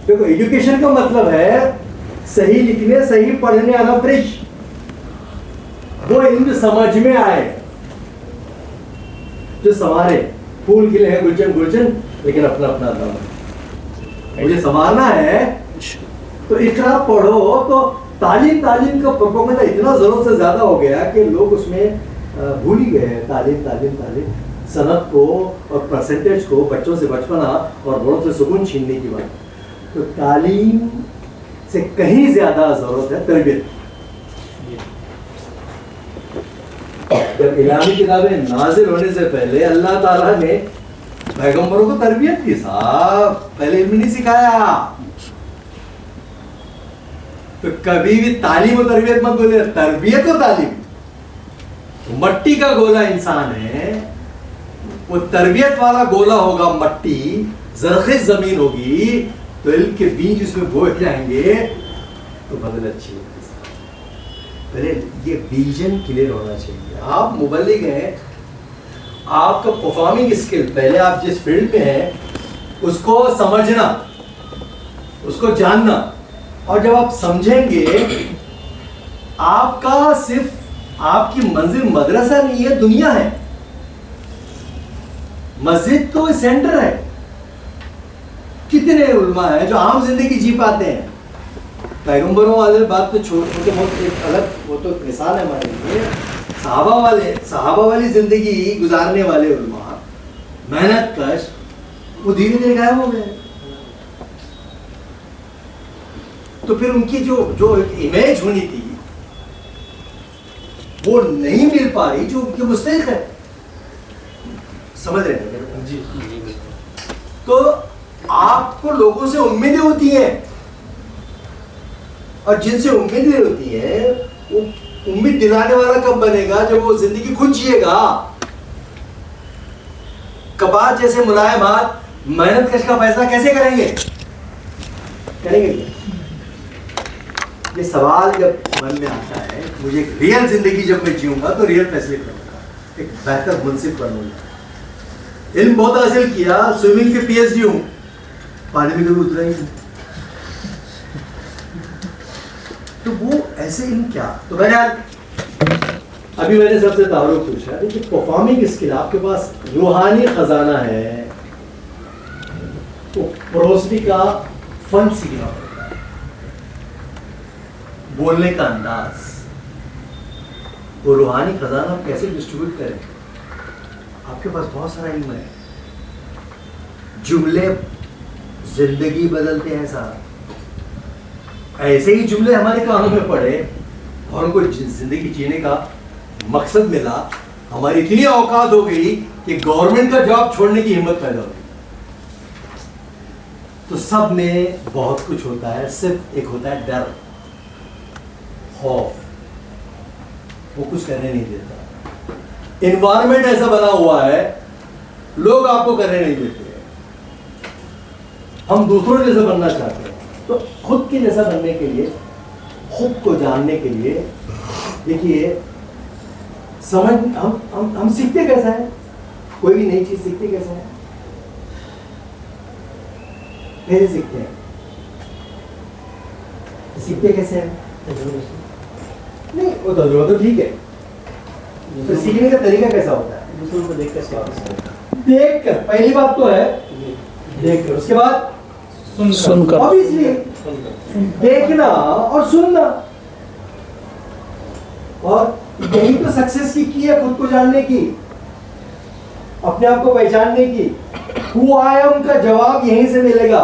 देखो एजुकेशन का मतलब है सही लिखने सही पढ़ने वाला ब्रिज, वो इल्म समझ में आए, जो संवारे। फूल खिले हैं गुलशन गुलशन, लेकिन अपना अपना दाम। मुझे संवारना है तो इकरा पढ़ो। तो तालीम तालीम का प्रोपेगेंडा इतना जरूरत से ज्यादा हो गया कि लोग उसमें भूल ही गए हैं। तालीम तालीम तालीम, सनत को और परसेंटेज को, बच्चों से बचपना और बड़ों से सुकून छीनने की बात। तो तालीम से कहीं ज्यादा जरूरत है तरबियत। जब इलाही किताबें नाजिल होने से पहले अल्लाह ताला ने पैगंबरों को तरबियत की, साहब पहले इल्म नहीं सिखाया। तो कभी भी तालीम और तरबियत मत बोले, तरबियत और तालीम। मट्टी का गोला इंसान है, वो तरबियत वाला गोला होगा मट्टी, जरखेज जमीन होगी, तो इल्म के बीज उसमें बोए जाएंगे तो बदल अच्छी होगी। पहले ये विजन क्लियर होना चाहिए। आप मुबल्लिग हैं, आपका परफॉर्मिंग स्किल, पहले आप जिस फील्ड में हैं उसको समझना, उसको जानना, और जब आप समझेंगे, आपका सिर्फ आपकी मंजिल मदरसा नहीं है, दुनिया है। मस्जिद तो सेंटर है। कितने उलमा है जो आम जिंदगी जी पाते हैं। पैगंबरों वाले बात तो छोड़ के बहुत एक अलग, वो तो मिसाल है हमारे लिए। सहाबा वाली जिंदगी गुजारने वाले उलमा, मेहनत कश, वो धीरे धीरे गायब हो गए। तो फिर उनकी जो एक इमेज होनी थी वो नहीं मिल पा रही, जो उनके मुस्तहिक है। समझ रहे हैं जी? तो आपको लोगों से उम्मीदें होती हैं, और जिनसे उम्मीदें होती हैं वो उम्मीद दिलाने वाला कब बनेगा? जब वो जिंदगी खुद जिएगा। कबाब जैसे मुलायम हाथ मेहनत कश का फैसला कैसे करेंगे? ये सवाल जब मन में आता है, मुझे एक रियल जिंदगी जब मैं जीऊंगा तो रियल फैसले करूंगा, एक बेहतर मुंसिफ बनूंगा। इल्म बहुत हासिल किया, स्विमिंग के पीएचडी हूं, पानी में कभी उतरा ही नहीं। तो वो ऐसे इल्म क्या? तो बहरहाल अभी मैंने सबसे तारुफ पूछा, देखिए परफॉर्मिंग स्किल, आपके पास रूहानी खजाना है, तो परोसनी का फन सीखना होगा, बोलने का अंदाज, वो रूहानी खजाना आप कैसे डिस्ट्रीब्यूट करें? आपके पास बहुत सारा इल्म है, जुमले जिंदगी बदलते हैं साहब। ऐसे ही जुमले हमारे कानों में पड़े और उनको जिंदगी जीने का मकसद मिला, हमारी इतनी औकात हो गई कि गवर्नमेंट का जॉब छोड़ने की हिम्मत पैदा हो गई। तो सब में बहुत कुछ होता है, सिर्फ एक होता है डर, खौफ, वो कुछ करने नहीं देता। एनवायरमेंट ऐसा बना हुआ है, लोग आपको करने नहीं देते हैं। हम दूसरों जैसा बनना चाहते हैं, तो खुद के जैसा बनने के लिए, खुद को जानने के लिए, देखिए समझ, हम सीखते कैसा है? कोई भी नई चीज सीखते कैसा है? कैसे सीखते हैं? सीखते कैसे हैं? नहीं, वो तजुर्बा तो ठीक है, तो सीखने का तरीका कैसा होता है? दूसरों को देख कर, देखकर, पहली बात तो है देखकर, उसके बाद सुनकर, ऑब्वियसली देखना और सुनना। और यही तो सक्सेस की है, खुद को जानने की, अपने आप को पहचानने की। हु आई एम का जवाब यहीं से मिलेगा।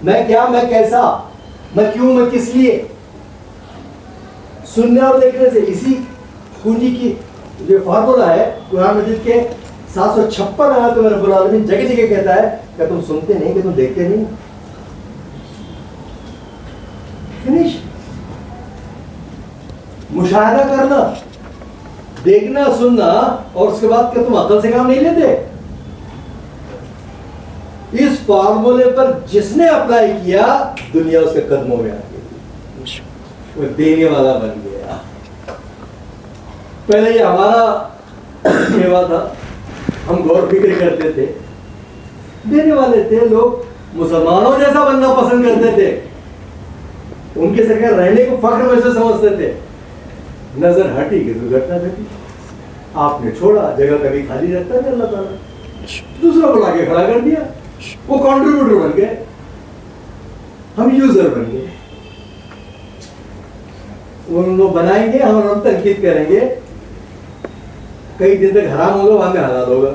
मैं क्या, मैं कैसा, मैं क्यों, मैं किस लिए। सुनने और देखने से, इसी कुंजी की जो फार्मूला है कुरान मजीद के 756 आयत में रब्बुल आलमीन जगह जगह कहता है कि तुम सुनते नहीं, कि तुम देखते नहीं। फिनिश। मुशाहिदा करना, देखना, सुनना, और उसके बाद क्या तुम अकल से काम नहीं लेते? इस फार्मूले पर जिसने अप्लाई किया, दुनिया उसके कदमों में आ गई, वो देने वाला बन गया। पहले ये हमारा सेवा था, हम गौर फिक्र करते थे, देने वाले थे लोग। मुसलमानों जैसा बनना पसंद करते थे, उनके सरकार रहने को फख्र में से समझते थे। नजर हटी कि दुर्घटना घटी, आपने छोड़ा, जगह कभी खाली रहता है अल्लाह ताला, दूसरों को लाके खड़ा कर दिया, वो कंट्रीब्यूटर बन गए, हम यूजर बन गए। उन लोग बनाएंगे, हम तनकीद करेंगे, कई दिन तक हराम होगा, वहां में हलाल होगा।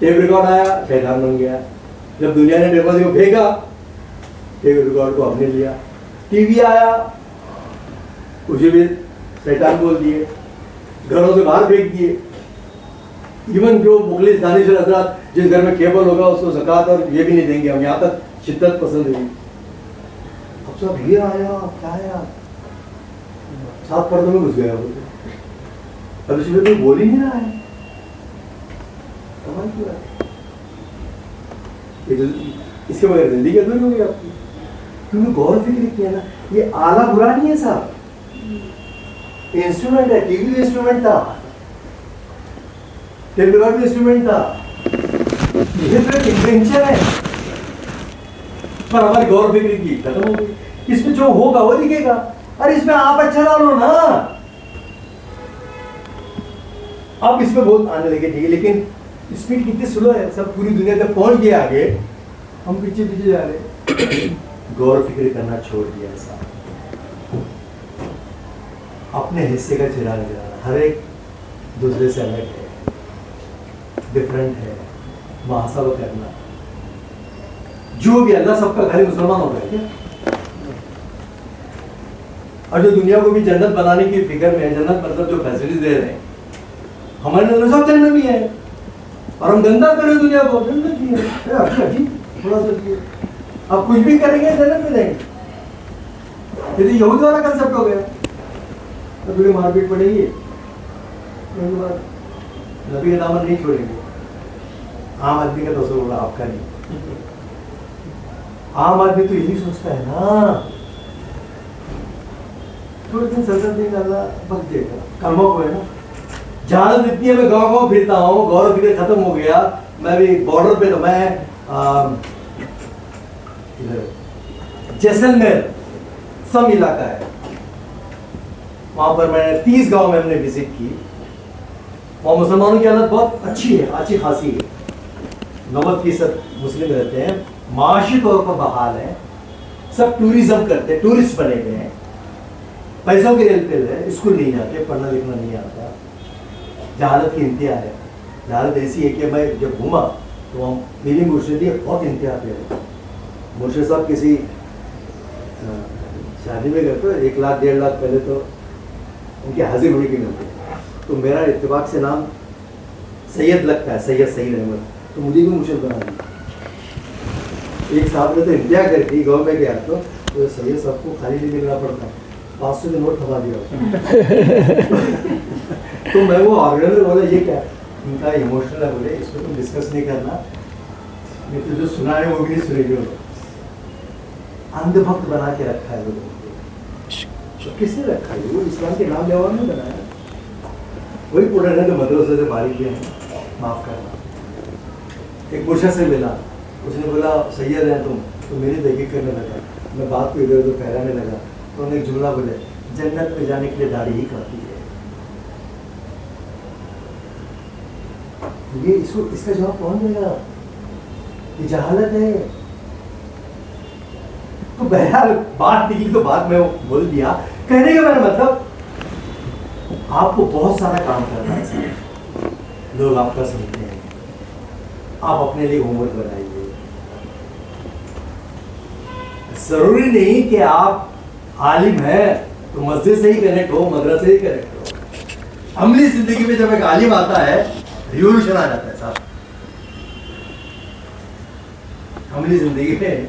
टेप रिकॉर्ड आया, शैतान बन गया। जब दुनिया ने टेप को फेंका, टेप रिकॉर्ड को अपने लिया। टीवी आया, उसे भी शैतान बोल दिए, घरों से बाहर फेंक दिए। इवन जो मुखलिस दानिशवर हजरात, जिस घर में केबल होगा उसको ज़कात और ये भी नहीं देंगे हम, यहाँ तक शिद्दत पसंद हुई। अब सब ये आया, क्या आया, 7 पर्दों में घुस गया वो। अब इसमें कोई बोल ही नहीं रहा है, कमाल की बात। इसके बगैर जिंदगी अधूरी होगी आपकी। क्योंकि गौर फिक्र किया ना, ये आला बुरा नहीं है साहब, इंस्ट्रूमेंट है। टीवी भी इंस्ट्रूमेंट था, टेलीविजन भी इंस्ट्रूमेंट था, ये तो एक इन्वेंशन है। पर हमारी गौर फिक्र की खत्म हो गई। इसमें जो होगा वो दिखेगा। अरे इसमें आप अच्छा डालो ना, अब इसमें बहुत आने लगे, ठीक है, लेकिन स्पीड कितनी स्लो है, सब पूरी दुनिया तक पहुंच गया, आगे हम पीछे पीछे जा रहे। गौर फिक्र करना छोड़ दिया साहब, अपने हिस्से का चिराग जलाना। हर एक दूसरे से अलग है, डिफरेंट है, मुहासाबा करना। जो भी अल्लाह सबका खाली मुसलमान हो गया क्या? और जो दुनिया को भी जन्नत बनाने की फिक्र में है, जन्नत मतलब जो फैसिलिटीज दे रहे हैं, हमारे नजर सब जन्नत भी है, और हम गंदा करें दुनिया को, जन्नत भी है। थोड़ा सा अब कुछ भी करेंगे जन्नत में जाएंगे। यदि यहूदी वाला कंसेप्ट हो गया तो थोड़ी मारपीट पड़ेगी, उसके बाद नबी का दामन नहीं छोड़ेंगे। आम आदमी का तो असर होगा, आपका नहीं। आम आदमी तो यही सोचता है ना, थोड़े दिन सल्तनत नहीं डाला बच जाएगा, कलमा को है ना। जहालत इतनी है, मैं गाँव गाँव फिरता हूँ, गौरव फिक्र खत्म हो गया। मैं भी बॉर्डर पे, तो मैं जैसलमेर सम इलाका है, वहां पर मैंने 30 गांव में हमने विजिट की। वहाँ मुसलमानों की हालत बहुत अच्छी है, अच्छी खासी है। 90% मुस्लिम रहते हैं, माशी तौर पर बहाल है, सब टूरिज्म करते हैं, टूरिस्ट बने हुए हैं, पैसों के रेलते हैं, स्कूल नहीं जाते, पढ़ना लिखना नहीं आता। जहालत की इंतहा है। जहालत ऐसी है कि मैं जब घूमा तो हम मेरी मुर्शिदी बहुत इंतहा पे है। मुर्शिद साहब किसी शादी में गए तो 1 लाख 1.5 लाख पहले तो उनकी हाजिर होने की मिलती है, तो मेरा इत्तेफाक से नाम सैयद लगता है, सैयद सईद अहमद, तो मुझे भी मुर्शिद बना दिया। एक साहब ने तो इंतहा कर दी, गाँव में गया तो सैयद साहब को खाली नहीं मिलना पड़ता, 500 के नोट थमा दिया। तो मैं वो ऑर्गेनाइजर बोला, ये क्या इनका इमोशनल है, बोले इसको तुम डिस्कस नहीं करना, नहीं तो जो सुना है वो भी नहीं सुनेंगे। अंधभक्त बना के रखा है लोगों को। तो किसने रखा है? वो इस्लाम के नाम जवाब नहीं बनाया, वही पुराने ने तो मदरसे से बारी किया है, माफ करना। एक मुर्शिद से मिला, उसने बोला सैयद है तुम, तो मेरी तहकीक करने लगा, मैं बात को इधर उधर फैलाने लगा, तो उन्होंने एक जुमला बोले, जन्नत में जाने के लिए दाढ़ी ही काफी है। ये इसका जवाब कौन देगा? ये जहालत है। तो बहरहाल बात निकली, तो बात मैं बोल दिया। कहने का मेरा मतलब, आपको बहुत सारा काम करना है, लोग आपका सुनते हैं, आप अपने लिए होमवर्क बनाइए। जरूरी नहीं कि आप आलिम है तो मस्जिद से ही कनेक्ट हो, मदरसे से ही कनेक्ट हो। अमली जिंदगी में जब एक आलिम आता है, रिवॉल्यूशन आ जाता है साहब। अमली जिंदगी में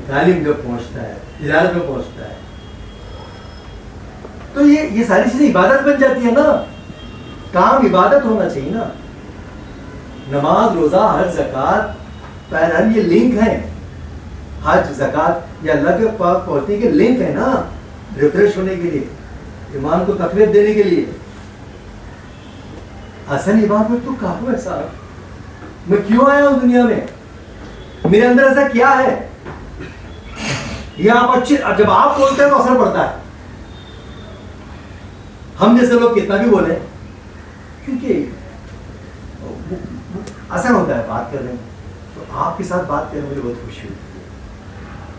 तालीम जब पहुंचता है, तिजारत में पहुंचता है, तो ये सारी चीजें इबादत बन जाती है ना। काम इबादत होना चाहिए ना। नमाज, रोजा, हज, ज़कात, पैरहन, ये लिंक है। हज, ज़कात ये अल्लाह के पास पहुंचने के लिंक है ना, रिफ्रेश होने के लिए, ईमान को तकलीफ देने के लिए। असल इबादत तो काबू है साहब। मैं क्यों आया हूं दुनिया में? मेरे अंदर ऐसा क्या है, ये आप अच्छे, जब आप बोलते हैं तो असर पड़ता है। हम जैसे लोग कितना भी बोले, क्योंकि आसान होता है बात करने में, तो आपके साथ बात करने में मुझे बहुत खुशी होती है।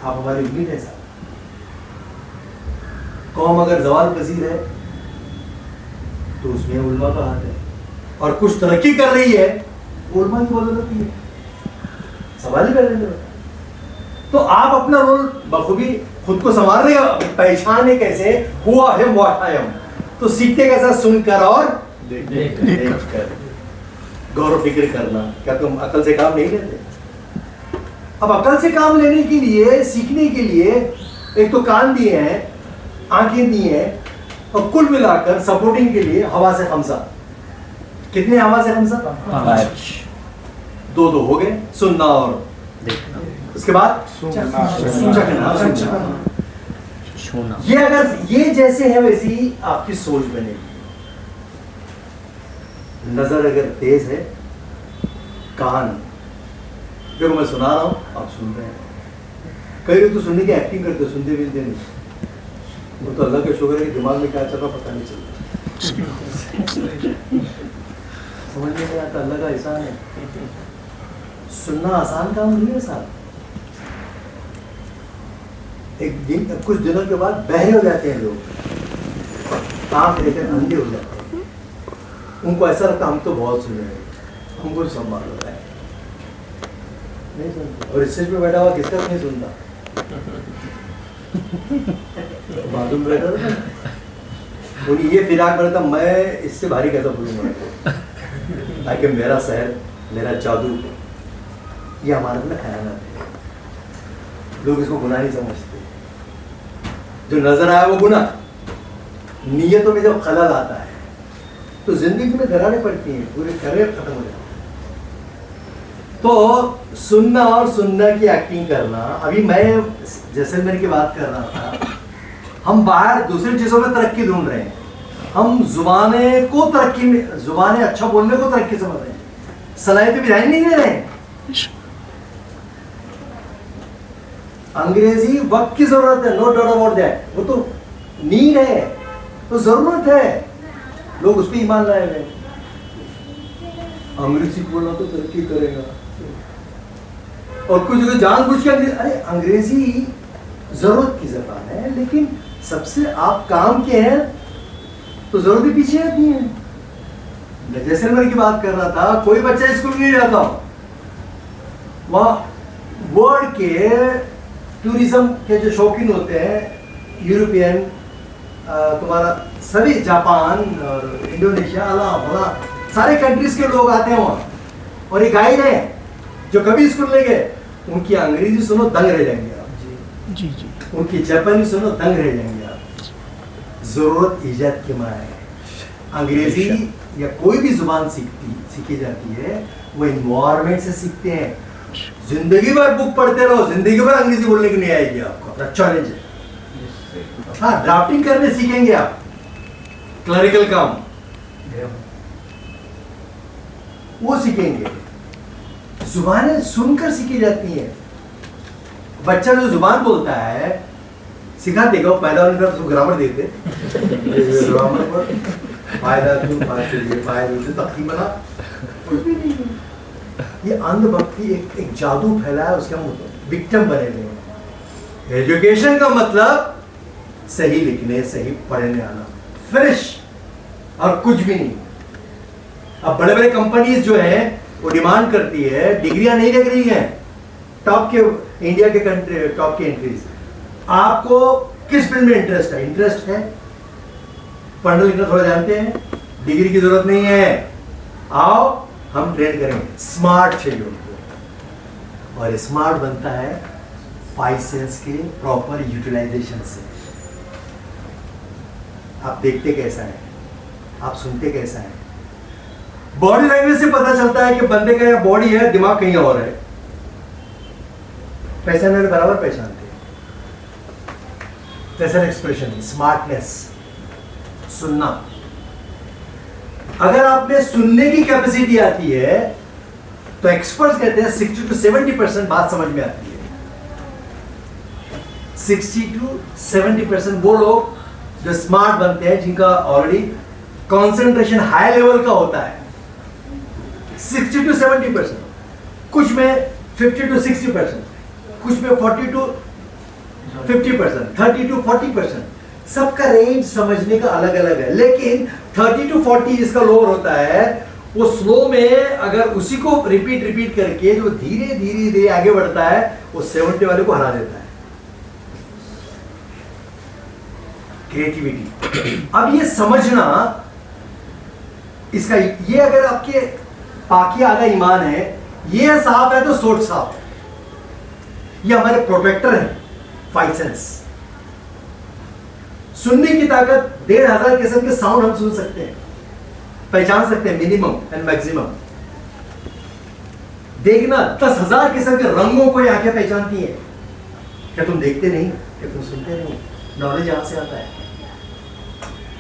आप हमारी उम्मीद है साहब। कौम अगर जवाल पजीर है तो उसमें उल्मा का हाथ है, और कुछ तरक्की कर रही है उल्मा की बदौलत होती है। सवाल ही पैदा नहीं होता। तो आप अपना रोल बखूबी खुद को संभालने का, पहचाने कैसे हुआ है व्हाट आई एम, तो सीखते कैसा, सुनकर और देखकर, गौर फिक्र करना। क्या तुम अकल से काम नहीं लेते? अब अकल से काम लेने के लिए, सीखने के लिए एक तो कान दिए हैं, आंखें दी हैं, और कुल मिलाकर सपोर्टिंग के लिए हवा से खमसा। कितने हवा से खमसा? 2 हो गए, सुनना और देखना, उसके बाद छूना। ये अगर ये जैसे है वैसी आपकी सोच बनेगी। नजर अगर तेज है, कान, देखो मैं सुना रहा हूं, आप सुन रहे हैं। कई लोग तो सुनने की एक्टिंग करते, सुनते मिलते नहीं। वो तो अल्लाह का शुक्र है कि दिमाग में क्या चल रहा पता नहीं चलता। समझ में नहीं आता, अल्लाह का एहसान है। सुनना आसान काम नहीं है साहब। एक दिन, कुछ दिनों के बाद बहरे हो जाते हैं लोग, आंख लेकर अंधे हो जाते हैं। उनको ऐसा लगता हम तो बहुत सुने हैं, हमको सम्मान होता है, नहीं सुनते। और स्टेज पे बैठा हुआ किसका नहीं सुनता? बाजू में बैठा था, उन्हें ये फिराक में था, मैं इससे भारी कैसा बोलूँगा, ताकि मेरा शहर, मेरा जादू, ये हमारे अंदर खयानत है। लोग इसको गुनाह नहीं समझते। जो नजर आया वो गुनाह, नीयतों में जब खलल आता है तो जिंदगी में दरारें पड़ती हैं, पूरे करियर खत्म हो जाता है। तो सुनना और सुनना की एक्टिंग करना। अभी मैं जैसलमेर की बात कर रहा था, हम बाहर दूसरी चीजों में तरक्की ढूंढ रहे हैं, हम जुबाने को तरक्की में, जुबाने अच्छा बोलने को तरक्की समझ रहे हैं, सलाहियत पे ध्यान नहीं दे रहे हैं। अंग्रेजी वक्त की जरूरत है, नो डाउट अबाउट दैट, वो तो नीड है, तो जरूरत है, लोग उस पर ईमान लाए हुए। अंग्रेजी बोलना तो तरक्की करेगा, और कुछ जो जानबूझ के अरे अंग्रेजी जरूरत की जबान है, लेकिन सबसे आप काम के हैं तो जरूरत पीछे आती है। जैसलमेर की बात कर रहा था, कोई बच्चा स्कूल नहीं जाता, वहाँ वर्ल्ड के टूरिज्म के जो शौकीन होते हैं, यूरोपियन, तुम्हारा सभी जापान और इंडोनेशिया, अल्लाह सारे कंट्रीज के लोग आते हैं वहाँ, और ये गाइड है जो कभी स्कूल ले गए, उनकी अंग्रेजी सुनो दंग रह जाएंगे आप। जी जी। उनकी जापानी सुनो दंग रह जाएंगे आप। जरूरत इजाद की माँ है। अंग्रेजी या कोई भी जुबान सीखी जाती है, वो इन्वायरमेंट से सीखते हैं। जिंदगी भर बुक पढ़ते रहो, जिंदगी भर अंग्रेजी बोलने की नहीं आएगी आपको, अपना चैलेंज है। हाँ, ड्राफ्टिंग करने सीखेंगे आप, क्लरिकल काम वो सीखेंगे। जुबानें सुनकर सीखी जाती हैं। बच्चा जो जुबान बोलता है सिखाते क्या, पैदा होने का तो ग्रामर देते, ग्रामर पर फायदा तू तकरीबन कुछ भी नहीं है। ये अंधभक्ति एक जादू फैला है, उसके हम विक्टिम बने हुए हैं। एजुकेशन का मतलब सही लिखने, सही पढ़ने आना, फिनिश, और कुछ भी नहीं। अब बड़े बड़े कंपनीज जो है वो डिमांड करती है, डिग्रियां नहीं लग रही हैं, टॉप के इंडिया के कंट्री, टॉप के एंट्रीज। आपको किस फील्ड में इंटरेस्ट है, पढ़ना लिखना थोड़ा जानते हैं, डिग्री की जरूरत नहीं है, आओ हम ट्रेन करेंगे। स्मार्ट चाहिए उनको, और स्मार्ट बनता है 5 सेंस के प्रॉपर यूटिलाइजेशन से। आप देखते कैसा है, आप सुनते कैसा है। बॉडी लैंग्वेज से पता चलता है कि बंदे का या बॉडी है, दिमाग कहीं और है। पहचानने बराबर पहचानते हैं। फेशियल एक्सप्रेशन, स्मार्टनेस, सुनना। अगर आप में सुनने की कैपेसिटी आती है तो एक्सपर्ट्स कहते हैं 60 to 70% बात समझ में आती है। 60 to 70% वो लोग जो स्मार्ट बनते हैं, जिनका ऑलरेडी कंसंट्रेशन हाई लेवल का होता है। 60 to 70%, कुछ में 50 to 60%, कुछ में 40 to 50%, 30 to 40%, सबका रेंज समझने का अलग अलग है। लेकिन 30 to 40 जिसका लोअर होता है, वो स्लो में अगर उसी को रिपीट करके जो धीरे धीरे आगे बढ़ता है, वो 70 वाले को हरा देता है। क्रिएटिविटी। अब ये समझना, इसका ये अगर आपके पाकी आधा ईमान है, ये साफ है तो सोच साफ है। ये हमारे प्रोटेक्टर है, फाइव सेंस। सुनने की ताकत 1500 किस्म के साउंड हम सुन सकते हैं, पहचान सकते हैं मिनिमम एंड मैक्सिमम। देखना 10,000 किस्म के रंगों को ये आंखें पहचानती हैं। क्या तुम देखते नहीं? क्या तुम सुनते नहीं? नॉलेज यहां से आता है।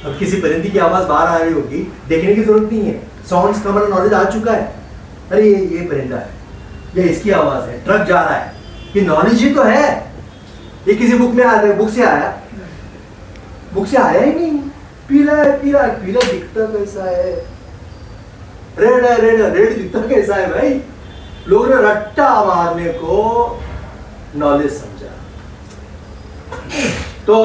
अब किसी परिंदे की आवाज बाहर आ रही होगी, देखने की जरूरत नहीं है, साउंड्स का हमारा नॉलेज आ चुका है। अरे ये परिंदा है, ये इसकी आवाज है, ट्रक जा रहा है, ये नॉलेज ही तो है। ये किसी बुक में आया, बुक से आया ही नहीं। पीला दिखता कैसा है? रेड दिखता कैसा है भाई? लोगों ने रट्टा मारने को नॉलेज समझा। तो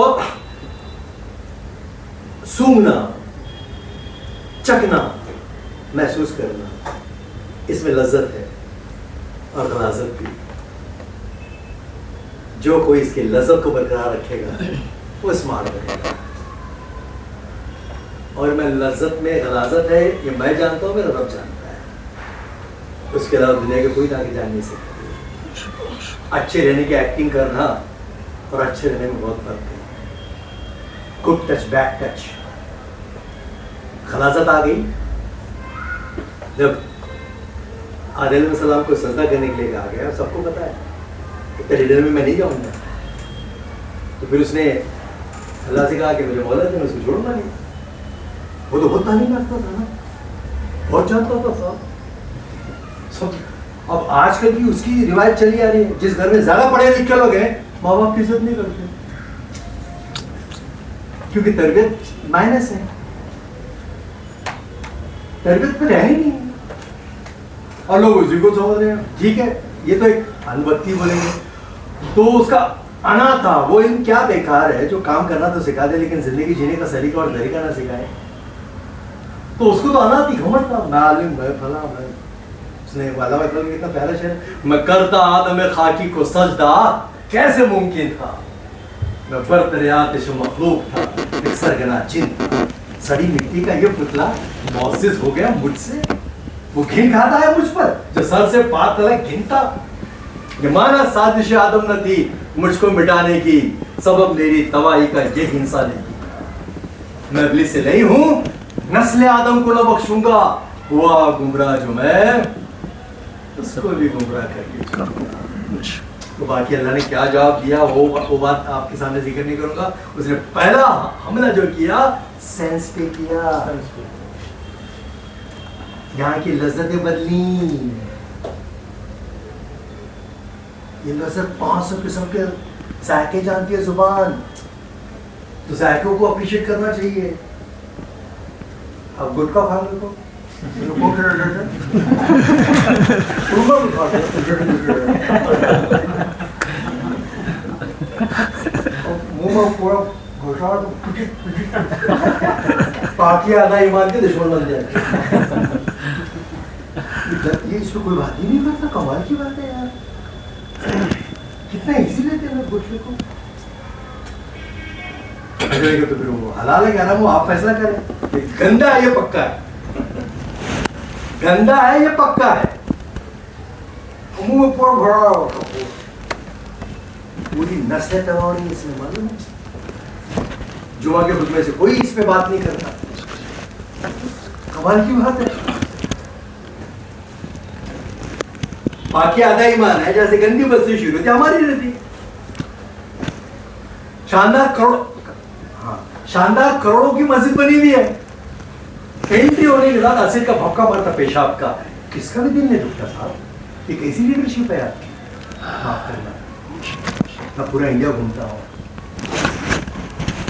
सूंघना, चखना, महसूस करना, इसमें लज्जत है और गलाजत भी। जो कोई इसकी लज्जत को बरकरार रखेगा वो स्मार्ट बनेगा। और मैं लज्जत में गलाजत है ये मैं जानता हूँ, मेरा रब जानता है। उसके अलावा दुनिया के कोई आगे जान नहीं सकता। अच्छे रहने की एक्टिंग करना और अच्छे रहने में बहुत फर्क है। Good touch, bad touch. खलासत आ गई जब आदम सलाम को सजदा करने के लिए कहा गया, सबको पता है इतना डिनर में मैं नहीं जाऊंगा। तो फिर उसने अल्लाह से कहा कि मुझे मौला दे, मैं उसको छोड़ूंगा नहीं। वो तो बहुत तालीम रखता था ना, बहुत जानता था सब। अब आजकल की उसकी रिवायत चली आ रही है, जिस घर में ज्यादा पढ़े लिखे लोग हैं, माँ बाप की इज्जत नहीं करते, क्योंकि तरबियत माइनस है, तरबियत पे रह ही नहीं। और लोग उसी को समझ रहे हैं। ठीक है, ये तो एक अनुभक्ति बोलेंगे, तो उसका अना था। वो इन क्या बेकार है जो काम करना तो सिखा दे, लेकिन जिंदगी जीने का सलीका और तरीका ना सिखाए। तो उसको तो अना थी, घमंड था, मैं आलिम, मैं फला, मैं। उसने वाला मतलब कितना प्यारा शेर, मैं करता आदम खाकी को सजदा कैसे मुमकिन था, मैं बरतरियात मखलूक था, एक सरगना जिन था। सड़ी मिट्टी का ये पुतला मौसिस हो गया मुझसे, वो घिन खाता है मुझ पर, जो सर से पार तक घिनता। ये माना साजिश आदम न थी मुझको मिटाने की, सबब मेरी तबाही का ये हिंसा नहीं की। मैं इब्लीस से नहीं हूं, नस्ल आदम को न बख्शूंगा, हुआ गुमराह जो मैं उसको भी गुमराह करके छोड़ूंगा। तो बाकी अल्लाह ने क्या जवाब दिया वो बात आपके सामने जिक्र नहीं करूंगा। उसने पहला हमला जो किया सेंस पे किया, यहाँ की लज्जतें बदली। ये लज्जत 500 किस्म के जायके जानती है जुबान, तो जायकों को अप्रिशिएट करना चाहिए। अब गुटखा खा लो तो मुंह में पूरा घुसा पाकि आधा ईमान के दुश्मन बन जाए। ये इसमें कोई बात ही नहीं करता, कमाल की बात है यार, कितना इजी लेते हैं घुटने को। तो फिर वो हलाल है क्या ना, वो आप फैसला करें। ये गंदा है, ये पक्का है, गंदा है, ये पक्का है। मुंह में पूरा भरा पूरी नस्लें तबाह हो रही है इसमें, मालूम है। जुमा के खुतबे से कोई इस पे बात नहीं करता, कमाल की बात है। बाकी आधा ईमान है, जैसे गंदी बस्ती शुरू होती हमारी रहती। शानदार करोड़ों की मस्जिद बनी हुई है, एंट्री होने के बाद असीर का भक्का मारता पेशाब का, किसका भी दिल नहीं दुखता साहब। ये कैसी लीडरशिप है आपकी? माफ करना, मैं पूरा इंडिया घूमता हूँ,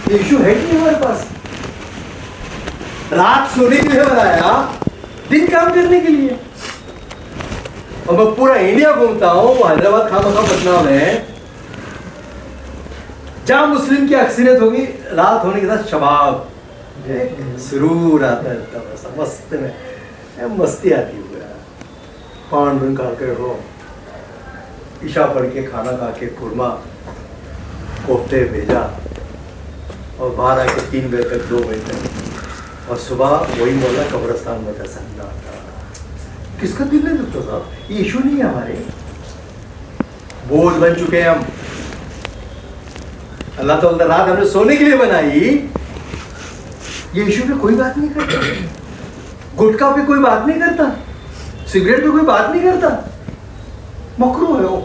ये इशू है कि नहीं हमारे पास? रात सोने के लिए बनाया, दिन काम करने के लिए। और मैं पूरा इंडिया घूमता हूँ, हैदराबाद, खामखा, पटना में जहां मुस्लिम की अक्सरियत होगी, रात होने के साथ शबाब सुरूर आता है, तब मस्त में मस्ती आती है। पान बन खा के हो, ईशा पढ़ के, खाना खा के, खुरमा कोफ्ते भेजा, और बाहर आके 3 बजे तक, 2 बजे तक, और सुबह वही मोहल्ला कब्रस्तान में था सन्नाटा। किसका दिल नहीं दुखता साहब? ये इशू नहीं है हमारे, बोझ बन चुके हैं हम। अल्लाह ताला रात हमने सोने के लिए बनाई, ये इशू पे कोई बात नहीं करता, गुटखा पे कोई बात नहीं करता, सिगरेट पे कोई बात नहीं करता। मकरू है वो,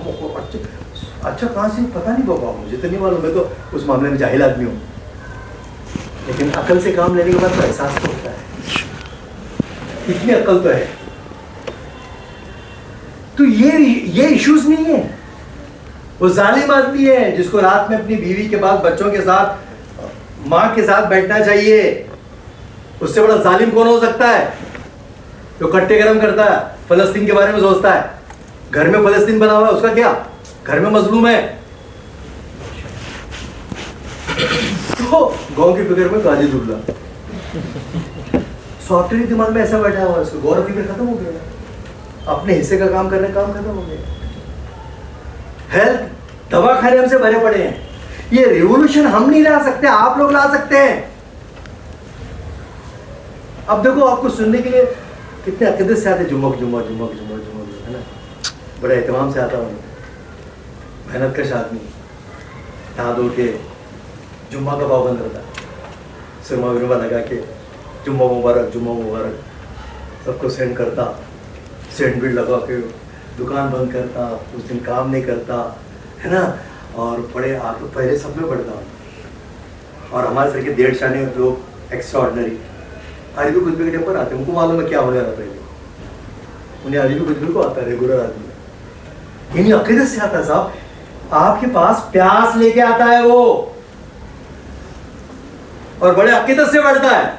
अच्छा कहाँ से पता नहीं बाबा, मुझे तो नहीं मालूम, मैं तो उस मामले में जाहिल आदमी हूँ, लेकिन अकल से काम लेने के बाद तो एहसास तो होता है, इतनी अकल तो है। तो ये इश्यूज नहीं है। वो जालिम आदमी है जिसको रात में अपनी बीवी के बाद बच्चों के साथ, माँ के साथ बैठना चाहिए, उससे बड़ा जालिम कौन हो सकता है? जो कट्टे गरम करता है, फलस्तीन के बारे में सोचता है, घर में फलस्तीन बना हुआ है, उसका क्या? घर में मजलूम है, तो गांव की फिक्र में काजी दुबला, सॉफ्टवेयर दिमाग में ऐसा बैठा हुआ है, उसको गौर फिक्र खत्म हो गया, अपने हिस्से का काम करने, काम खत्म हो गया। हेल्थ दवाखाने हमसे भरे पड़े हैं। ये रिवॉल्यूशन हम नहीं ला सकते, आप लोग ला सकते हैं। अब देखो, आपको सुनने के लिए कितने अकीदत से आते, जुम्मक जुम्मक जुम्मक जुम्मक जुम्मक, है ना, बड़े एहतमाम से आता हूँ, मेहनत कश आदमी, नहा धो के जुम्मा का पाबंद रहता, सुरमा विरमा लगा के जुम्मा मुबारक, जुम्मा मुबारक सबको सेंड करता, सेंड भी लगा के दुकान बंद करता, उस दिन काम नहीं करता, है ना, और बड़े आप पहले सब में पढ़ता हूँ। और हमारे सर के 1.5 शाने लोग एक्स्ट्राऑर्डिनरी अरबी कुतबे के टेम्पर आते हैं, उनको मालूम है क्या हो रहा पहले, उन्हें अरबी कुतबे को आता है, रेगुलर आदमी, इन्हीं अकीदत से आता है साहब। आपके पास प्यास लेके आता है वो, और बड़े अकीदत से बढ़ता है,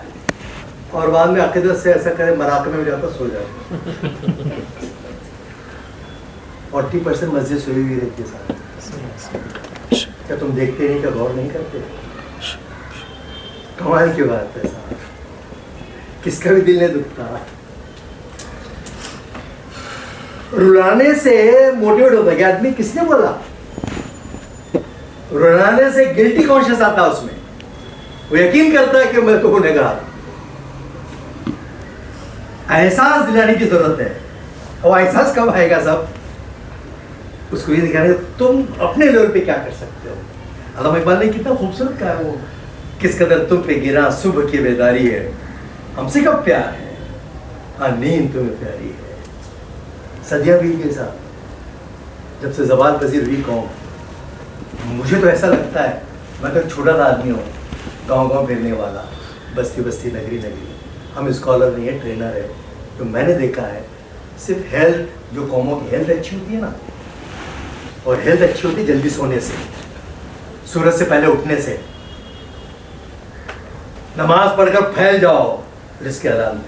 और बाद में अकीदत से ऐसा करे, मराकमे में जाता, सो जाता। 40% मस्जिद सोई हुई रहती है साहब। क्या तुम देखते नहीं, क्या गौर नहीं करते? कमाल की बात है साहब, किसका भी दिल नहीं दुखता। रुलाने से मोटिवेट होता है आदमी, किसने बोला? रुलाने से गिल्टी कॉन्शियस आता है उसमें, वो यकीन करता है कि मैं तो गुनहगार। एहसास दिलाने की जरूरत है, और एहसास कब आएगा साहब? उसको ये दिखाने तुम अपने लेवल पे क्या कर सकते हो। अल्लामा इकबाल ने कितना खूबसूरत कहा है वो, किस कदर तुम पे गिरा सुबह की बेदारी है, हमसे कब प्यार है, हाँ नींद तुम्हें प्यारी है। सदियां बीत गई साहब, जब से ज़बान पजीर हुई कौम। मुझे तो ऐसा लगता है, मैं तो छोटा सा आदमी हूँ, गांव गांव फिरने वाला, बस्ती बस्ती, नगरी नगरी। हम स्कॉलर नहीं है, ट्रेनर है। तो मैंने देखा है, सिर्फ हेल्थ, जो कौमों की हेल्थ अच्छी होती है ना, और हेल्थ अच्छी होती है जल्दी सोने से, सूरज से पहले उठने से, नमाज पढ़कर फैल जाओ, रिस्क के ऐलान में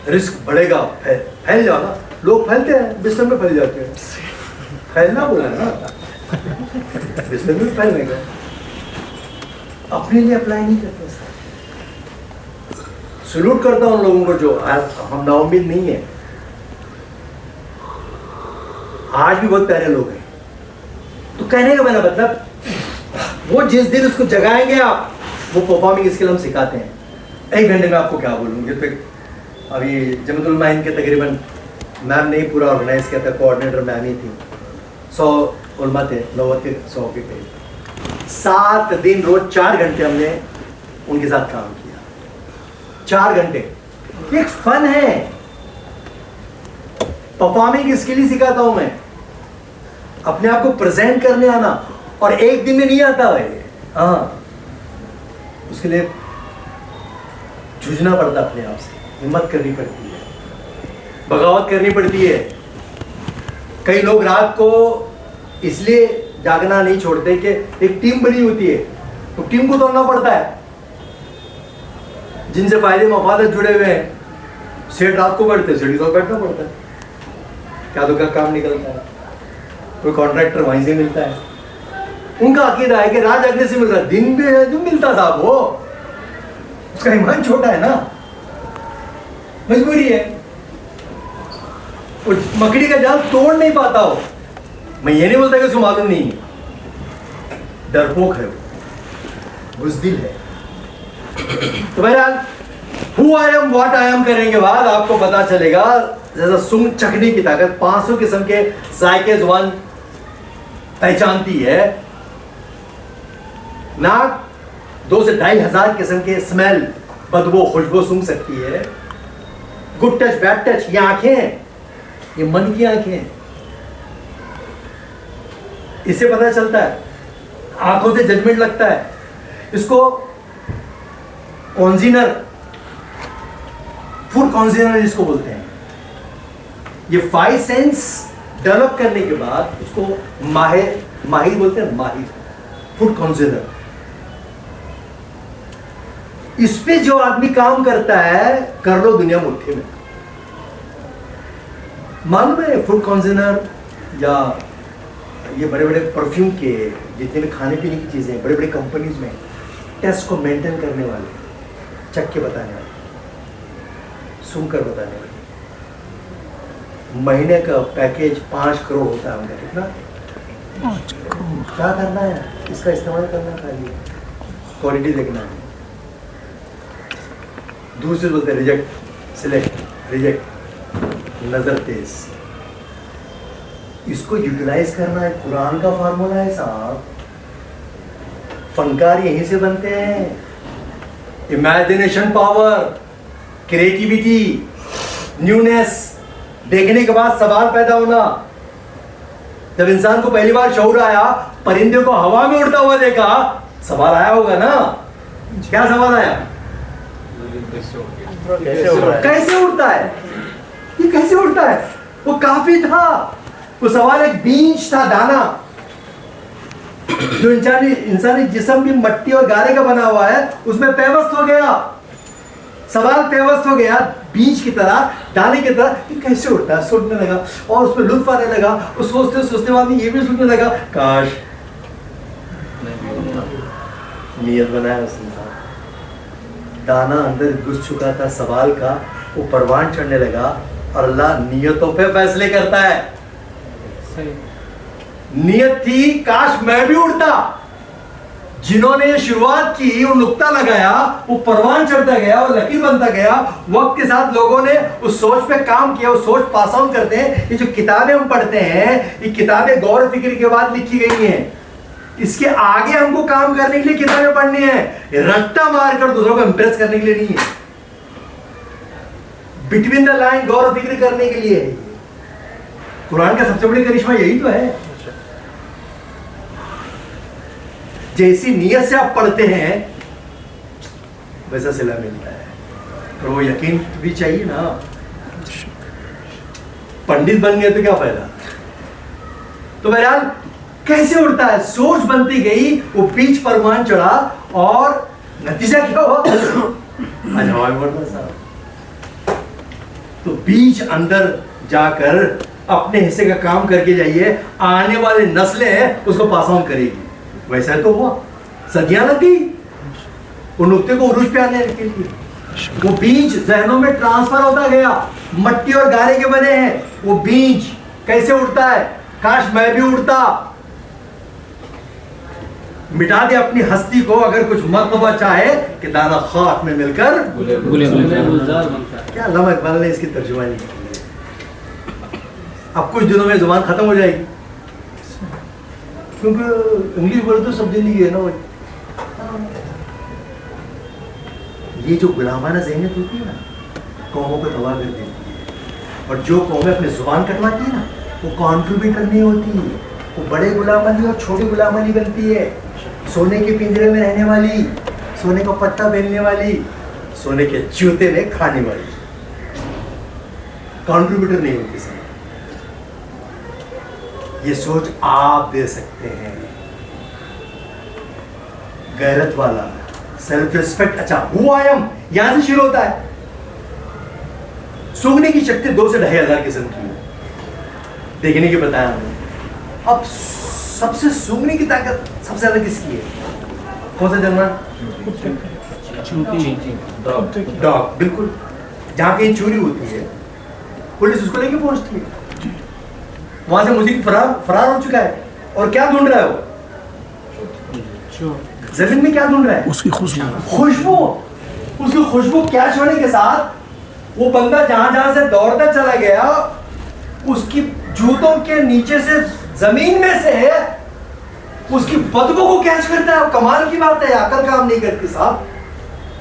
रिस्क बढ़ेगा, फैल जाओ ना। लोग फैलते हैं, बिस्तर में फैल जाते हैं, फैलना बोला ना, बिस्तर में फैलने का, अपने लिए अप्लाई नहीं करते। सलूट करता हूं उन लोगों को जो हम नाउम्मीद नहीं है, आज भी बहुत प्यारे लोग हैं। तो कहने का मेरा मतलब, वो जिस दिन उसको जगाएंगे आप, वो परफॉर्मिंग स्किल हम सिखाते हैं। 1 घंटे में आपको क्या बोलूँगी, तो अभी जमतुल माइन के तकरीबन मैम ने पूरा ऑर्गेनाइज किया था, कोऑर्डिनेटर मैम ही थी। 100 उलमा थे, 90 के 100 के करीब। 7 दिन रोज 4 घंटे हमने उनके साथ काम किया। 4 घंटे, एक फन है, परफॉर्मिंग स्किल ही सिखाता हूं मैं, अपने आप को प्रेजेंट करने आना। और एक दिन में नहीं आता भाई, हाँ, उसके लिए जूझना पड़ता, अपने आप से हिम्मत करनी पड़ती है। बगावत करनी पड़ती है। कई लोग रात को इसलिए जागना नहीं छोड़ते कि एक टीम बनी होती है, तो टीम को तोड़ना पड़ता है। जिनसे फायदे मफादत जुड़े हुए हैं, सेठ रात को बैठते, सेठ को बैठना पड़ता है। क्या तो क्या काम निकलता है, कोई कॉन्ट्रैक्टर वहीं से मिलता है। उनका अकीदा है कि रात जागने से मिल रहा है, दिन में जो मिलता था वो, उसका ईमान छोटा है ना, मजबूरी है। और मकड़ी का जाल तोड़ नहीं पाता हो। मैं ये नहीं बोलता कि उसको मालूम नहीं है, डरपोक है वो, बुज़दिल है। तो बहरहाल who I am what I am करने के बाद आपको पता चलेगा, जैसा सूंघ चखने की ताकत, 500 किस्म के जायके जुबान पहचानती है। नाक 2 से 2,500 किस्म के स्मेल, बदबू, खुशबू सूंघ सकती है। गुड टच, बैड टच, ये आंखें हैं, ये मन की आंखें हैं। इससे पता चलता है, आंखों से जजमेंट लगता है। इसको कॉन्जीनर, फूड कॉन्जीनर इसको बोलते हैं। ये 5 सेंस डेवलप करने के बाद उसको माहिर बोलते हैं, माहिर, फूड कॉन्जीनर। इस पे जो आदमी काम करता है, कर लो दुनिया मुट्ठी में। मालूम है फूड कॉन्जीनर या ये बड़े बड़े परफ्यूम के जितने भी खाने पीने की चीजें हैं, बड़े बड़े कंपनीज में टेस्ट को मेंटेन करने वाले, चख के बताने वाले, सुनकर बताने वाले, महीने का पैकेज 5 करोड़ होता है उनका। कितना? 5 करोड़। क्या करना है, इसका इस्तेमाल करना, खाली क्वालिटी देखना है। दूसरे बोलते रिजेक्ट, सिलेक्ट, रिजेक्ट, नजर तेज। इसको यूटिलाइज करना है, कुरान का फार्मूला है साहब। फनकार यहीं से बनते हैं। इमेजिनेशन पावर, क्रिएटिविटी, न्यूनेस, देखने के बाद सवाल पैदा होना। जब इंसान को पहली बार शऊर आया, परिंदे को हवा में उड़ता हुआ देखा, सवाल आया होगा ना। क्या सवाल आया? कैसे उड़ता है ये, कैसे उड़ता है? वो काफी था। वो सवाल एक बीज था, दाना, जो इंसानी जिस्म भी मट्टी और गारे का बना हुआ है, उसमें पेवस्त हो गया। सवाल पेवस्त हो गया, बीज की तरह, दाने की तरह। ये कैसे उड़ता है? सोचने लगा और उस पर लुत्फ आने लगा। उस सोचते सोचते बाद में ये भी सोचने लगा, काश नियत बनाया उसने। दाना अंदर घुस चुका था सवाल का, वो परवान चढ़ने लगा। और अल्लाह नियतों पे फैसले करता है। नियत थी काश मैं भी उड़ता। जिन्होंने ये शुरुआत की, वो नुक्ता लगाया, वो परवान चढ़ता गया, वो लकीर बनता गया। वक्त के साथ लोगों ने उस सोच पे काम किया, वो सोच पास ऑन करते हैं। ये जो किताबें हम पढ़ते हैं, ये किताबें गौर फिक्र के बाद लिखी गई हैं। इसके आगे हमको काम करने के लिए किताबें पढ़नी है, रट्टा मारकर दूसरों को इंप्रेस करने के लिए नहीं है। बिटवीन द लाइन गौर फिक्र करने के लिए है। कुरान का सबसे बड़ी करिश्मा यही तो है। जैसी नियत से आप पढ़ते हैं, वैसा सिला मिलता है। तो वो यकीन भी चाहिए ना। पंडित बन गए तो क्या फायदा? तो बहरहाल कैसे उड़ता है, सोच बनती गई, वो बीज परवान चढ़ा और नतीजा क्या हुआ? आज हवा में बढ़ता साहब। तो बीज अंदर जाकर अपने हिस्से का काम करके जाइए, आने वाली नस्लें हैं उसको पास ऑन करेगी। वैसा तो हुआ, सदियां लग गई उन नुक्ते को उरूज पे आने के लिए। वो बीज जहनों में ट्रांसफर होता गया। मट्टी और गारे के बने हैं वो बीज। कैसे उड़ता है? काश मैं भी उड़ता। मिटा दे अपनी हस्ती को, अगर कुछ मर्तबा चाहे कि दाना खाक में मिलकर क्या। अल्लामा इकबाल ने इसकी तर्जुमानी की। अब कुछ दिनों में जुबान खत्म हो जाएगी, क्योंकि इंग्लिश बोले तो सब जिंदगी है ना। वो ये जो गुलामाना ज़हनियत होती है ना, कौमों को तबाह कर देती है। और जो कौमें अपनी जुबान कटवाती है ना, वो कॉन्ट्रीब्यूटर नहीं होती, वो बड़े गुलाम अली और छोटे गुलाम अली बनती है। सोने के पिंजरे में रहने वाली, सोने का पट्टा पहनने वाली, सोने के जूते में खाने वाली। कंट्रीब्यूटर नहीं होती सर। ये सोच आप दे सकते हैं। गैरत वाला, सेल्फ रिस्पेक्ट, अच्छा हु आई एम यहां से शुरू होता है। सूंघने की शक्ति 2 से 2,500 किस्म की है, देखने की बताया हमने। अब सबसे सूंघने की ताकत सबसे ज्यादा किसकी है? कौन सा जानवर? डॉग। बिल्कुल, जहां कहीं चोरी होती है पुलिस उसको लेके पहुंचती है, वहां से मुझे फरार हो चुका है। और क्या ढूंढ रहा है वो? जमीन में क्या ढूंढ रहा है? उसकी खुशबू। खुशबू। उसकी खुशबू कैच होने के साथ वो बंदा जहां जहां से दौड़ता चला गया, उसकी जूतों के नीचे से, जमीन में से उसकी बदबू को कैच करता है। कमाल की बात है, अकल काम नहीं करती साहब,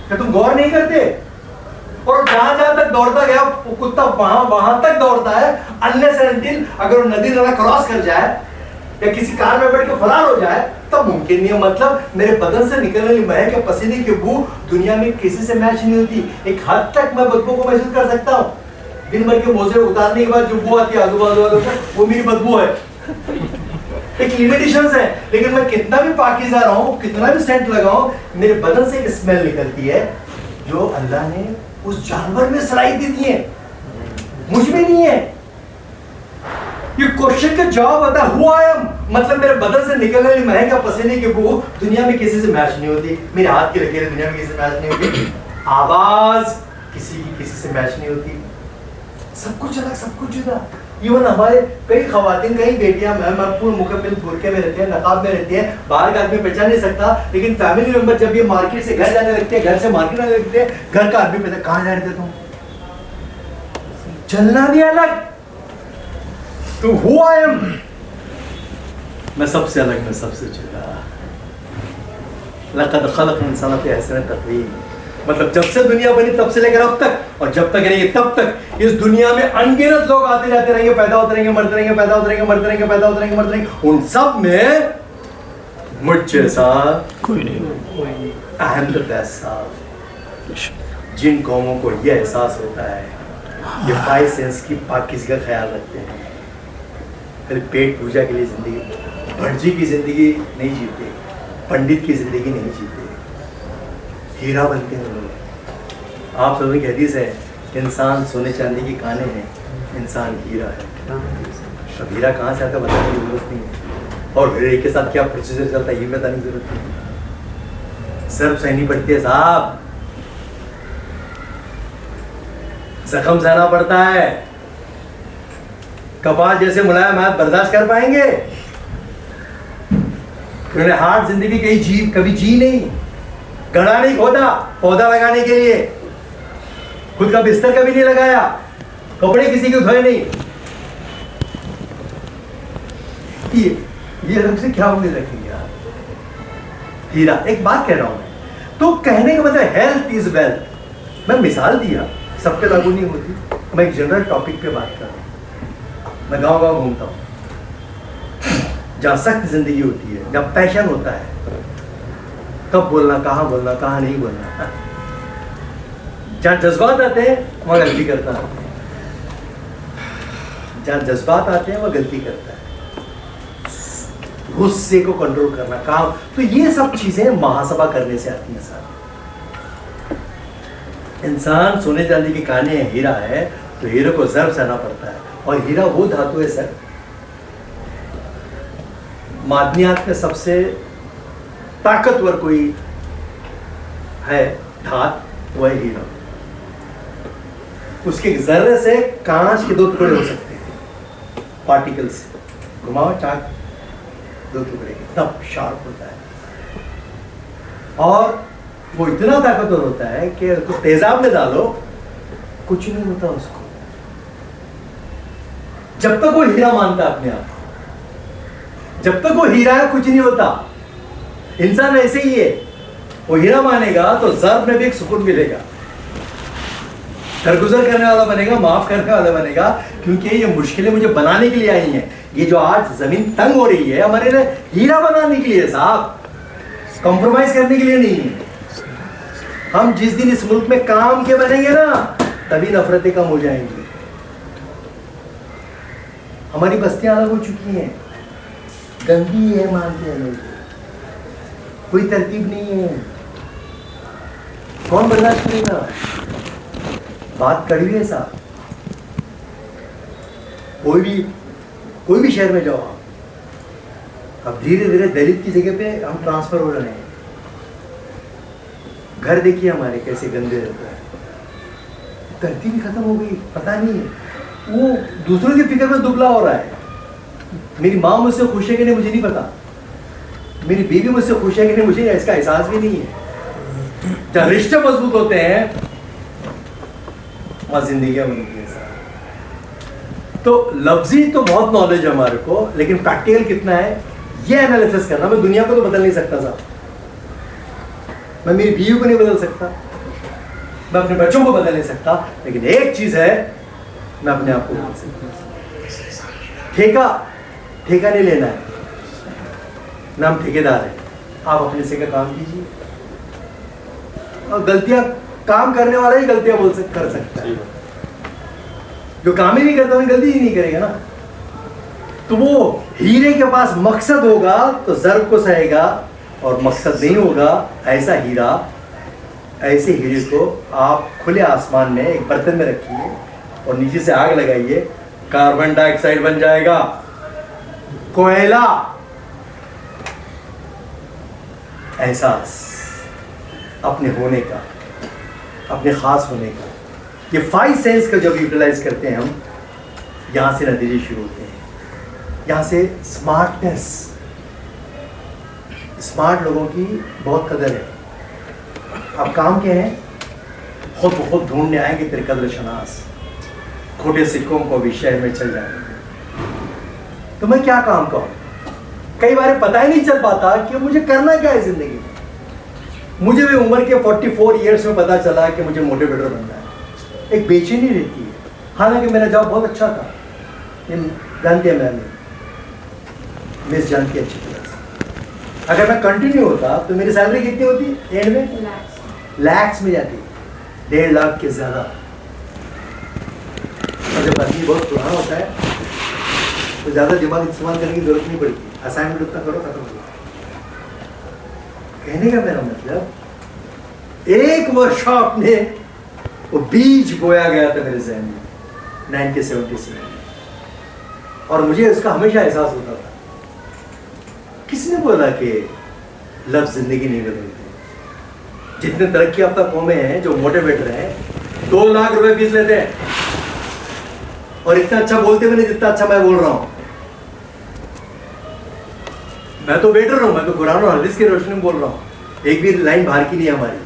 क्या तुम गौर नहीं करते? और जहां जहां तक दौड़ता गया वो कुत्ता वहां तक दौड़ता है, अनलेस एंड अनटिल अगर वो नदी नाला क्रॉस कर जाए या किसी कार में बैठ के फरार हो जाए तब मुमकिन नहीं है। मतलब मेरे बदन से निकलने वाली महक या पसीने की बू दुनिया में किसी से मैच नहीं होती। एक हद तक मैं बदबू को महसूस कर सकता हूँ, दिन भर के मोजे उतारने के बाद जो बू आती है आजू बाजू वालों को, वो मेरी बदबू है। एक लिमिटेशंस है, लेकिन मैं कितना भी पाकीज़ा रहूं, कितना भी सेंट लगाऊं, मेरे बदन से एक स्मेल निकलती है जो अल्लाह ने उस जानवर में सलाहियत दी है, मुझ में नहीं है। ये क्वेश्चन का जवाब आता है हु आई एम, मतलब मेरे बदन से निकलने वाली महक या पसीने की बू दुनिया में किसी से मैच नहीं होती। मेरे हाथ की लकीरें दुनिया में किसी से मैच नहीं होती। आवाज किसी से मैच नहीं होती। सब कुछ अलग, सब कुछ जुदा। इवन हमारे कई खवातीन, कई बेटियां पूर्ण मुकम्मल बुरके में रहती है, नकाब में रहती है, बाहर का आदमी पहचान नहीं सकता, लेकिन फैमिली मेंबर जब ये मार्केट से घर जाने लगते हैं, घर से मार्केट आने लगते हैं, घर का आदमी पहचान, कहां जा रहे थे तुम? चलना भी अलग। तो हु आई एम, मैं सबसे अलग, मैं सबसे जुदा। लक़द ख़लक़ना इंसान फ़ी अहसनि तक़वीम, मतलब जब से दुनिया बनी तब से लेकर अब तक, और जब तक रहेगी तब तक इस दुनिया में अनगिनत लोग आते जाते रहेंगे, पैदा होते रहेंगे, मरते रहेंगे, पैदा होते रहेंगे, मरते रहेंगे, पैदा होते रहेंगे, मरते रहेंगे। उन सब में मुझ जैसा कोई नहीं। अहम द बेस्ट। जिन कौमों को यह एहसास होता है, ये 5 सेंस की पाकीज़गी का ख्याल रखते हैं, खाली पेट पूजा के लिए जिंदगी, भटजी की जिंदगी नहीं जीते, पंडित की जिंदगी नहीं जीते, हीरा बनते हैं लोग। आप सभी की हदीस है, इंसान सोने चांदी की काने हैं, इंसान हीरा है। अब हीरा कहाँ से आता बताने की जरूरत नहीं है, और हीरे के साथ क्या प्रोसीजर चलता है ये बताने की जरूरत नहीं है। सर्व सहनी पड़ती है साहब, जख्म सहना पड़ता है। कपास जैसे मुलायम हाथ बर्दाश्त कर पाएंगे? उन्होंने हार्ड जिंदगी कभी जी नहीं, गड़ा नहीं खोदा पौधा लगाने के लिए, खुद का बिस्तर कभी नहीं लगाया, कपड़े किसी के धोए नहीं। ये रंग से क्या उम्मीद रखेंगे आप? हीरा। एक बात कह रहा हूं मैं, तो कहने का मतलब हेल्थ इज वेल्थ। मैं मिसाल दिया, सब पे लागू नहीं होती, मैं एक जनरल टॉपिक पे बात कर रहा हूं। मैं गांव गांव घूमता हूं, जहां सख्त जिंदगी होती है, जहां पैशन होता है, कब बोलना, कहाँ नहीं बोलना, जहां जज्बात आते हैं वहां गलती करता है, जहां जज्बात आते हैं वहां गलती करता है, गुस्से को कंट्रोल करना काम। तो ये सब चीजें महासभा करने से आती हैं साहब। इंसान सोने चांदी की काने हैं, हीरा है, तो हीरे को ज़र्ब सहना पड़ता है। और हीरा वो धातु है सर, मादनियात में सबसे ताकतवर कोई है धात, वो है हीरा। उसके जर्रे से कांच के 2 टुकड़े हो सकते हैं, पार्टिकल्स घुमाओ चाक 2 टुकड़े, तब शार्प होता है। और वो इतना ताकतवर होता है कि उसको तेजाब में डालो कुछ नहीं होता उसको, जब तक वो हीरा मानता है अपने आप, जब तक वो हीरा है कुछ नहीं होता। इंसान ऐसे ही है, वो हीरा मानेगा तो ज़र्ब में भी एक सुकून मिलेगा, दरगुजर करने वाला बनेगा, माफ करने वाला बनेगा, क्योंकि ये मुश्किलें मुझे बनाने के लिए आई हैं। ये जो आज जमीन तंग हो रही है हमारे लिए हीरा बनाने के लिए साहब, कॉम्प्रोमाइज करने के लिए नहीं है। हम जिस दिन इस मुल्क में काम के बनेंगे ना, तभी नफरतें कम हो जाएंगी। हमारी बस्तियां अलग हो चुकी हैं, गंदी है मानते हैं लोग, कोई तरतीब नहीं है। कौन बर्दाश्त करेगा? बात कड़वी है साहब। कोई भी शहर में जाओ आप, अब धीरे धीरे दलित की जगह पे हम ट्रांसफर हो रहे हैं। घर देखिए हमारे कैसे गंदे रहते हैं, तरतीब ही खत्म हो गई। पता नहीं वो दूसरों की फिक्र में दुबला हो रहा है। मेरी माँ मुझसे खुश है कि नहीं मुझे नहीं पता, मेरी बीवी मुझसे खुश है कि नहीं मुझे इसका एहसास भी नहीं है। जब रिश्ते मजबूत होते हैं वहां जिंदगियां बनती हैं। तो लफ्जी तो बहुत नॉलेज है हमारे को, लेकिन प्रैक्टिकल कितना है ये एनालिसिस करना। मैं दुनिया को तो बदल नहीं सकता साहब, मैं मेरी बीवी को नहीं बदल सकता, मैं अपने बच्चों को बदल नहीं सकता, लेकिन एक चीज है मैं अपने आप को बदल सकता। ठेका नहीं लेना है ना, हम ठेकेदार हैं। आप अपने से का काम कीजिए, और गलतियां काम करने वाला ही गलतियां कर सकता है। जो काम ही नहीं करता वो गलती ही नहीं करेगा ना। तो वो हीरे के पास मकसद होगा तो जर्ब को सहेगा, और मकसद नहीं होगा ऐसा हीरा, ऐसे हीरे को आप खुले आसमान में एक बर्तन में रखिए और नीचे से आग लगाइए, कार्बन डाइऑक्साइड बन जाएगा, कोयला। एहसास अपने होने का, अपने खास होने का, ये 5 सेंस का जब यूटिलाइज करते हैं हम, यहाँ से नतीजे शुरू होते हैं। यहाँ से स्मार्टनेस, स्मार्ट लोगों की बहुत कदर है। अब काम क्या है? खुद ढूंढने आएंगे तेरे कदर शनास, खोटे सिक्कों को भी शहर में चल जाएंगे। तो मैं क्या काम करूं? कई बार पता ही नहीं चल पाता कि मुझे करना क्या है जिंदगी में। मुझे भी उम्र के 44 ईयर्स में पता चला कि मुझे मोटिवेटर बनना है। एक बेचैनी रहती है, हालांकि मेरा जॉब बहुत अच्छा था, ये जानते हैं, मैंने मिस जानती अच्छी तरह से। अगर मैं कंटिन्यू होता तो मेरी सैलरी कितनी होती एंड में? लैक्स में जाती, 1.5 लाख के ज्यादा। और जब आदमी बहुत पुराना होता है तो ज्यादा दिमाग इस्तेमाल करने की जरूरत नहीं पड़ती, असाइनमेंट उतना करो, खत्म हो। कहने का मेरा मतलब एक वर्कशॉप में वो बीज बोया गया था मेरे जहन में 1977 में, और मुझे उसका हमेशा एहसास होता था। किसने बोला कि लफ्ज जिंदगी नहीं बदलती? जितने तरक्की याफ्ता कौमें हैं जो मोटिवेटर हैं 2 लाख रुपए फीस लेते हैं, और इतना अच्छा बोलते हुए नहीं जितना अच्छा मैं बोल रहा हूं। मैं तो वेटर हूं, मैं तो कुरान और हदीस की रोशनी में बोल रहा हूं। एक भी लाइन बाहर की नहीं है हमारी,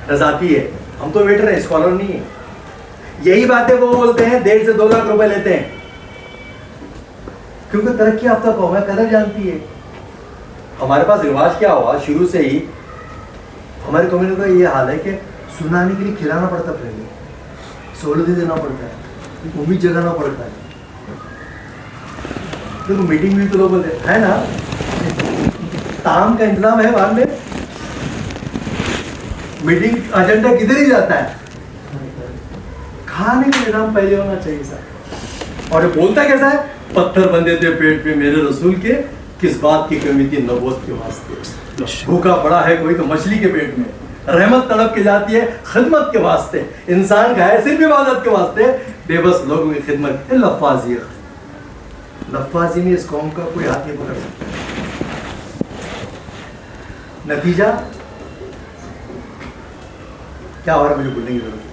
रजाती है। हम तो वेटर हैं, स्कॉलर नहीं है। यही बातें वो बोलते हैं, 1.5 से 2 लाख रुपए लेते हैं, क्योंकि तरक्की याफ्ता कौम है, कदर जानती है। हमारे पास रिवाज क्या हुआ शुरू से ही, हमारे कम्युनिटी का ये हाल है कि सुनाने के लिए खिलाना पड़ता, पहले सहूलतें देना पड़ता है, उम्मीद जगाना पड़ता है। देखो मीटिंग भी तो लोग बोलते हैं ना, ताम का इंतजाम है बाद में, मीटिंग एजेंडा किधर ही जाता है, खाने का इंतजाम पहले होना चाहिए सर। और ये बोलता कैसा है? पत्थर बंधे थे पेट पे मेरे रसूल के, किस बात की कमी थी नबूवत के वास्ते। भूखा पड़ा है कोई तो मछली के पेट में, रहमत तड़प के जाती है खिदमत के वास्ते। इंसान का है सिर्फ इबादत के वास्ते, बेबस लोगों की खिदमत। लफ्फाजी में इस कौम का कोई हाथ नहीं पकड़ सकता। नतीजा क्या हो रहा है मुझे बोलने की जरूरत नहीं।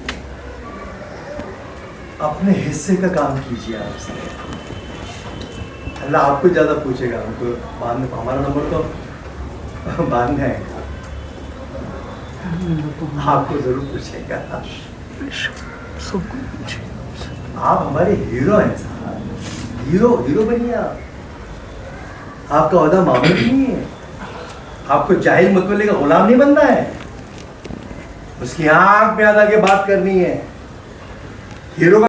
अपने हिस्से का काम कीजिए आप। अल्लाह आपको ज्यादा पूछेगा, हमको बाद में, हमारा नंबर तो बाद में आएगा, आपको जरूर पूछेगा। सबको पूछेगा। आप हमारे हीरो हैं साहब, हीरो बनिए आप। आपका ओहदा मामूली नहीं है, आपको जाहिल मतवल्ली का गुलाम नहीं बनना है, उसकी आंख में आधा के बात करनी है। हीरो